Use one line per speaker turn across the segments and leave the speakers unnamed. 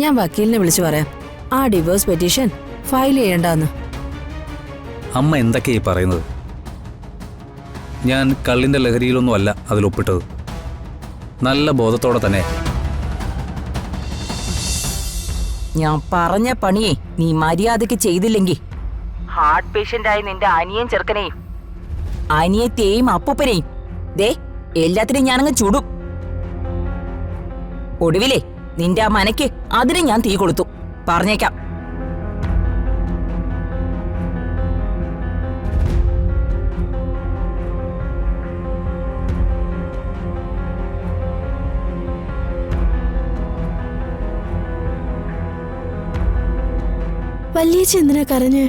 ഞാൻ വക്കീലിനെ വിളിച്ചു പറയാം ആ ഡിവോഴ്സ് പെറ്റീഷൻ ഫയൽ ചെയ്യണ്ടെന്ന്.
അമ്മ എന്തൊക്കെയായി പറയുന്നത്? ഞാൻ കള്ളിൻ്റെ ലഹരിയിലൊന്നും അല്ല അതിലൊപ്പിട്ടത്. നല്ല ബോധത്തോടെ തന്നെ.
ഞാൻ പറഞ്ഞ പണിയെ നീ മര്യാദയ്ക്ക് ചെയ്തില്ലെങ്കിൽ ഹാർട്ട് പേഷ്യന്റായ നിന്റെ അനിയൻ ചെറുക്കനെയും അനിയത്തെയും അപ്പൂപ്പനെയും ദേ എല്ലാത്തിനെയും ഞാനങ്ങ് ചുടും. ഒടുവിലേ നിന്റെ ആ മനയ്ക്ക് അതിന് ഞാൻ തീ കൊടുത്തു, പറഞ്ഞേക്കാം.
വല്യേച്ചി എന്തിനാ കരഞ്ഞ്?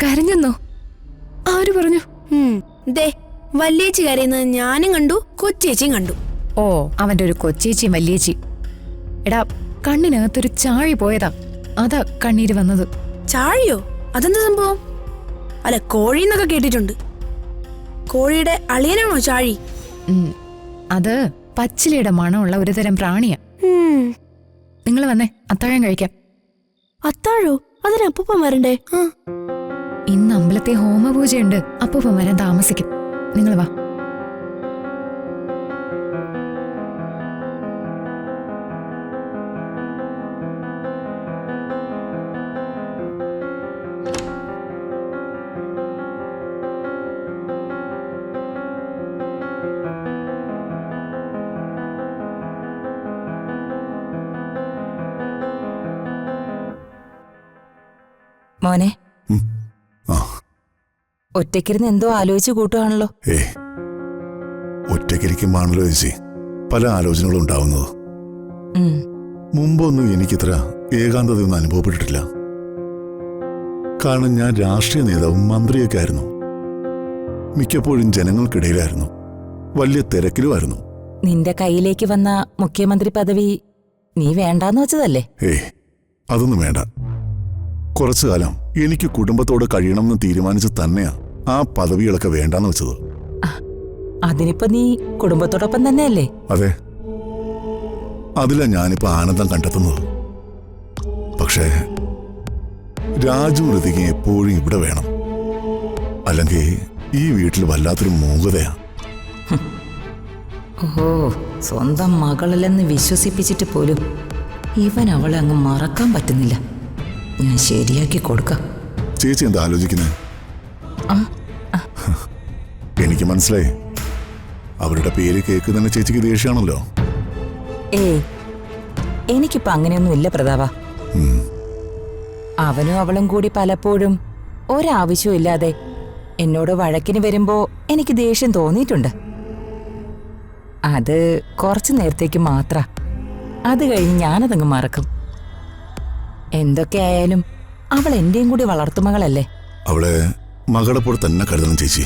കരഞ്ഞെന്നോ? ആര് പറഞ്ഞു?
ദേ വല്യേച്ചി കരയുന്നത് ഞാനും കണ്ടു, കൊച്ചേച്ചിയും കണ്ടു.
ഓ, അവന്റെ ഒരു കൊച്ചേച്ചിയും വല്യേച്ചി. എടാ, കണ്ണിനകത്തൊരു ചാഴി പോയതാ, അതാ കണ്ണീര് വന്നത്.
ചാഴിയോ? അതെന്താ സംഭവം? അല്ല, കോഴിന്നൊക്കെ കേട്ടിട്ടുണ്ട്. കോഴിയുടെ അളിയനാണോ ചാഴി?
അത് പച്ചിലയുടെ മണമുള്ള ഒരു തരം പ്രാണിയാ. നിങ്ങൾ വന്നേ, അത്താഴം കഴിക്കാം.
അത്താഴോ? അതിന് അപ്പൂപ്പൻ വരണ്ടേ?
ഇന്ന് അമ്പലത്തെ ഹോമപൂജയുണ്ട്, അപ്പൂപ്പൻ വരാൻ താമസിക്കും. നിങ്ങൾ വാ.
മോനെ, ഒറ്റയ്ക്കിരുന്ന് എന്തോ ആലോചിച്ചു കൂട്ടുകയാണല്ലോ.
ഒറ്റയ്ക്കിരിക്കുമ്പോഴാണല്ലോ ചേച്ചി പല ആലോചനകളും ഉണ്ടാവുന്നത്. മുമ്പൊന്നും എനിക്കിത്ര ഏകാന്തതയൊന്നും അനുഭവപ്പെട്ടിട്ടില്ല. കാരണം ഞാൻ രാഷ്ട്രീയ നേതാവും മന്ത്രിയൊക്കെ ആയിരുന്നു. മിക്കപ്പോഴും ജനങ്ങൾക്കിടയിലായിരുന്നു, വലിയ തിരക്കിലുമായിരുന്നു.
നിന്റെ കയ്യിലേക്ക് വന്ന മുഖ്യമന്ത്രി പദവി നീ വേണ്ടാന്ന് വെച്ചതല്ലേ?
അതൊന്നും വേണ്ട. കുറച്ചു കാലം എനിക്ക് കുടുംബത്തോട് കഴിയണമെന്ന് തീരുമാനിച്ച് തന്നെയാ ആ പദവികളൊക്കെ വേണ്ടാന്ന് വെച്ചത്.
അതിനിപ്പോ നീ കുടുംബത്തോടൊപ്പം തന്നെയല്ലേ?
അതെ, അതിലാ ഞാനിപ്പോ ആനന്ദം കണ്ടെത്തുന്നത്. പക്ഷേ രാജു ഋതിക എപ്പോഴും ഇവിടെ വേണം, അല്ലെങ്കിൽ ഈ വീട്ടിൽ വല്ലാത്തൊരു മൂകതയാ.
ഓ, സ്വന്തം മകളിലെന്ന് വിശ്വസിപ്പിച്ചിട്ട് പോലും ഇവൻ അവളെ അങ്ങ് മറക്കാൻ പറ്റുന്നില്ല. ഞാൻ ശരിയാക്കി കൊടുക്കാം.
ചേച്ചി എന്താ ആലോചിക്കുന്നത്? എനിക്ക് മനസ്സിലായി. അവരുടെ പേര് കേൾക്കുന്നതിന് ചേച്ചിക്ക് ദേഷ്യമാണല്ലോ.
എനിക്കിപ്പോ അങ്ങനെയൊന്നും ഇല്ല പ്രതാപ. അവനും അവളും കൂടി പലപ്പോഴും ഒരാവശ്യവും ഇല്ലാതെ എന്നോട് വഴക്കിന് വരുമ്പോ എനിക്ക് ദേഷ്യം തോന്നിയിട്ടുണ്ട്. അത് കുറച്ചു നേരത്തേക്ക് മാത്ര. അത് കഴിഞ്ഞ് ഞാനതങ്ങ് മറക്കും. എന്തൊക്കെയായാലും അവൾ എന്റെയും കൂടി വളർത്തുമകളല്ലേ.
അവളെ മകളെ പോലെ തന്നെ കരുതണം ചേച്ചി.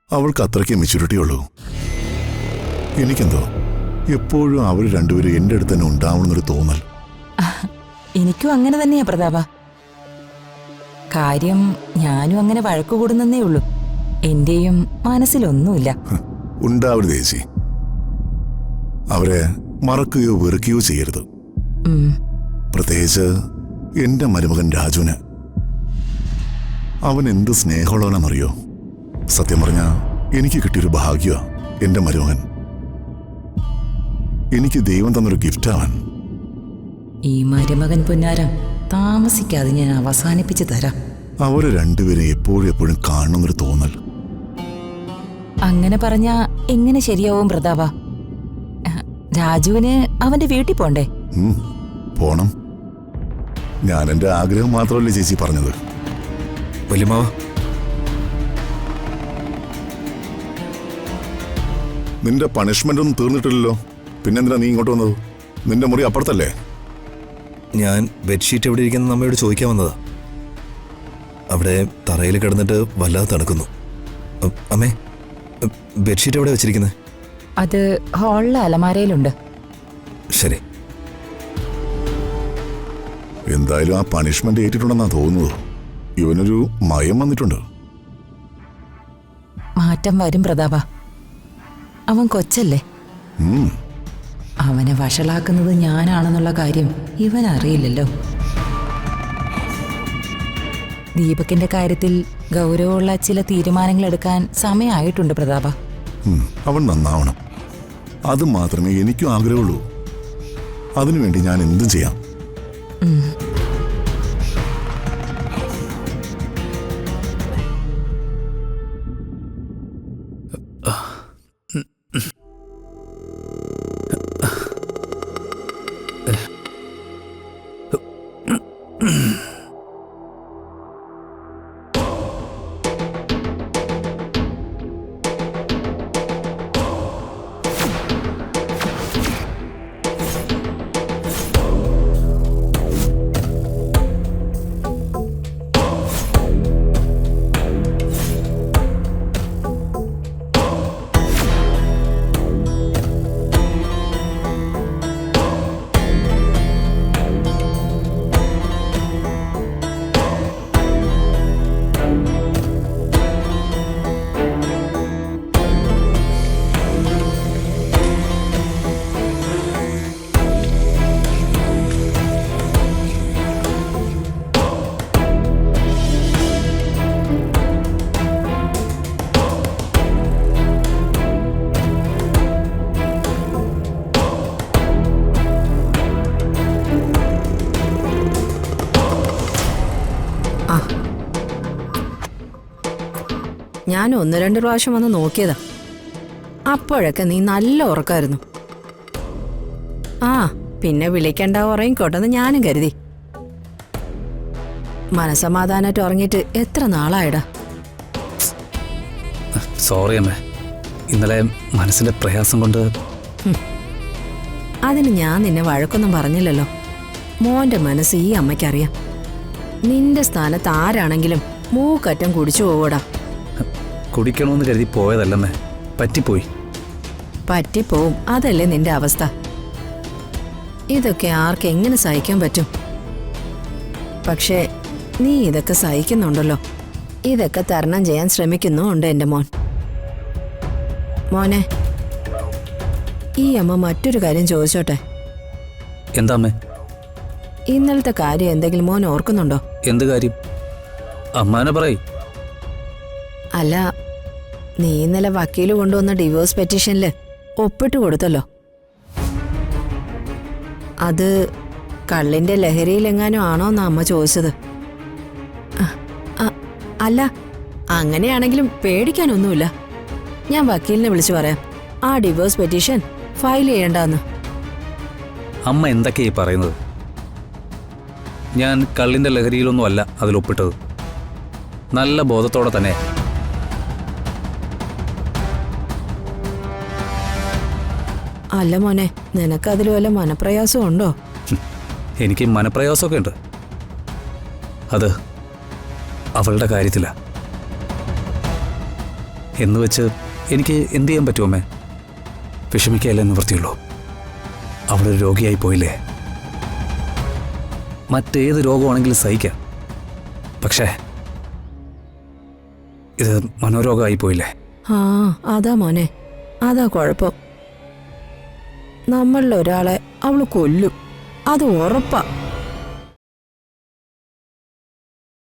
അവൾക്ക് അത്രയ്ക്ക് മെച്യൂരിറ്റി ഉള്ളൂ. എനിക്കെന്തോ എപ്പോഴും അവർ രണ്ടുപേരും എന്റെ അടുത്ത് തന്നെ ഉണ്ടാവണമെന്നൊരു തോന്നൽ.
എനിക്കും അങ്ങനെ തന്നെയാ പ്രതാപ. കാര്യം ഞാനും അങ്ങനെ വഴക്കു കൂടുന്നേ ഉള്ളൂ. എന്റെയും മനസ്സിലൊന്നുമില്ല.
ഉണ്ടാവരുത് ചേച്ചി. അവരെ മറക്കുകയോ വെറുക്കുകയോ ചെയ്യരുത്. പ്രത്യേകിച്ച് എന്റെ മരുമകൻ രാജുവിന്. അവൻ എന്ത് സ്നേഹമുള്ളവനാണെന്നറിയോ? സത്യം പറഞ്ഞാ എനിക്ക് കിട്ടിയൊരു ഭാഗ്യമാ എന്റെ മരുമകൻ. എനിക്ക് ദൈവം തന്നൊരു ഗിഫ്റ്റാവൻ.
ഈ മരുമകൻ പുന്നാരം താമസിക്കാതെ ഞാൻ അവസാനിപ്പിച്ചു തരാം.
അവരെ രണ്ടുപേരും എപ്പോഴും കാണണമെന്നൊരു തോന്നൽ.
അങ്ങനെ പറഞ്ഞാ എങ്ങനെ ശരിയാവും പ്രതാപ? രാജുവിന് അവന്റെ വീട്ടിൽ പോണ്ടേ?
പോണം. ഞാൻ എന്റെ ആഗ്രഹം മാത്രമല്ലേ ചേച്ചി പറഞ്ഞത്.
വലിയമ്മാവ,
നിന്റെ പണിഷ്മെന്റ് ഒന്നും തീർന്നിട്ടില്ലല്ലോ. പിന്നെന്തിനാ നീ ഇങ്ങോട്ട് വന്നത്? നിന്റെ മുറി അപ്പുറത്തല്ലേ?
ഞാൻ ബെഡ്ഷീറ്റ് എവിടെ ഇരിക്കുന്ന അമ്മയോട് ചോദിക്കാൻ വന്നതാ. അവിടെ തറയിൽ കിടന്നിട്ട് വല്ലാതെ തണുക്കുന്നു. അമ്മേ, ബെഡ്ഷീറ്റ് എവിടെ വെച്ചിരിക്കുന്നത്?
അത് ഹാളിലെ അലമാരയിലുണ്ട്.
ശരി.
എന്തായാലും ആ പണിഷ്മെന്റ് ഏറ്റിട്ടുണ്ടെന്നാ തോന്നുന്നത്. ഇവനൊരു മയം വന്നിട്ടുണ്ട്.
മാറ്റം വരും പ്രതാപ. അവൻ കൊച്ചല്ലേ. അവനെ വഷളാക്കുന്നത് ഞാനാണെന്നുള്ള കാര്യം ഇവൻ അറിയില്ലല്ലോ. ദീപകിന്റെ കാര്യത്തിൽ ഗൗരവമുള്ള ചില തീരുമാനങ്ങൾ എടുക്കാൻ സമയമായിട്ടുണ്ട് പ്രതാപ.
അവൻ നന്നാവണം, അത് മാത്രമേ എനിക്കും ആഗ്രഹമുള്ളൂ. അതിനുവേണ്ടി ഞാൻ എന്തും ചെയ്യാം.
ഞാൻ 1-2 പ്രാവശ്യം വന്ന് നോക്കിയതാ. അപ്പോഴൊക്കെ നീ നല്ല ഉറക്കായിരുന്നു. ആ പിന്നെ വിളിക്കണ്ട ഉറങ്ങിക്കോട്ടെന്ന് ഞാനും കരുതി. മനസമാധാനമായിട്ട് ഉറങ്ങിയിട്ട് എത്ര നാളായടാ.
സോറി അമ്മേ, ഇന്നലെ മനസ്സിന്റെ പ്രയാസം കൊണ്ട്.
അതിന് ഞാൻ നിന്നെ വഴക്കൊന്നും പറഞ്ഞില്ലല്ലോ. മോന്റെ മനസ്സ് ഈ അമ്മയ്ക്കറിയാം. നിന്റെ സ്ഥാനത്ത് ആരാണെങ്കിലും മൂക്കറ്റം കുടിച്ചു പോവൂടാ.
കുടിക്കണമെന്ന് കരുതി പോയതല്ലമ്മേ, പറ്റിപ്പോയി.
പറ്റിപ്പോവും, അതല്ലേ നിന്റെ അവസ്ഥ. ഇതൊക്കെ ആർക്കെങ്ങനെ സഹിക്കാൻ പറ്റും? പക്ഷേ നീ ഇതൊക്കെ സഹിക്കുന്നുണ്ടല്ലോ. ഇതൊക്കെ തരണം ചെയ്യാൻ ശ്രമിക്കുന്നുണ്ട് എൻ്റെ മോൻ. മോനെ, ഈ അമ്മ മറ്റൊരു കാര്യം ചോദിച്ചോട്ടെ?
എന്താ അമ്മേ?
ഇന്നലത്തെ കാര്യം എന്തെങ്കിലും മോൻ ഓർക്കുന്നുണ്ടോ?
എന്ത് കാര്യം? അമ്മാനെ പറയ്.
അല്ല, നീ ഇന്നലെ വക്കീല് കൊണ്ടുവന്ന ഡിവോഴ്സ് പെറ്റീഷനില് ഒപ്പിട്ട് കൊടുത്തല്ലോ. അത് കള്ളിന്റെ ലഹരിയിലെങ്ങാനും ആണോന്നാ അമ്മ ചോദിച്ചത്. അല്ല, അങ്ങനെയാണെങ്കിലും പേടിക്കാനൊന്നുമില്ല. ഞാൻ വക്കീലിനെ വിളിച്ചു പറയാം ആ ഡിവോഴ്സ് പെറ്റീഷൻ ഫയൽ ചെയ്യണ്ടെന്ന്.
അമ്മ എന്തൊക്കെയായി പറയുന്നത്? ഞാൻ കള്ളിന്റെ ലഹരിയിലൊന്നും അല്ല അതിലൊപ്പിട്ടത്. നല്ല ബോധത്തോടെ തന്നെ.
അല്ല മോനെ, നിനക്കതിൽ വല്ല മനപ്രയാസം ഉണ്ടോ?
എനിക്ക് മനപ്രയാസമൊക്കെ ഉണ്ട്. അത് അവളുടെ കാര്യത്തില. എന്നുവെച്ച് എനിക്ക് എന്ത് ചെയ്യാൻ പറ്റുമേ? വിഷമിക്കുകയല്ലേ നിവൃത്തിയുള്ളൂ. അവളൊരു രോഗിയായി പോയില്ലേ. മറ്റേത് രോഗമാണെങ്കിലും സഹിക്കാം. പക്ഷേ ഇത് മനോരോഗമായി പോയില്ലേ.
ആ അതാ മോനെ, അതാ കുഴപ്പം. നമ്മളിലൊരാളെ അവള് കൊല്ലും, അത് ഉറപ്പാ.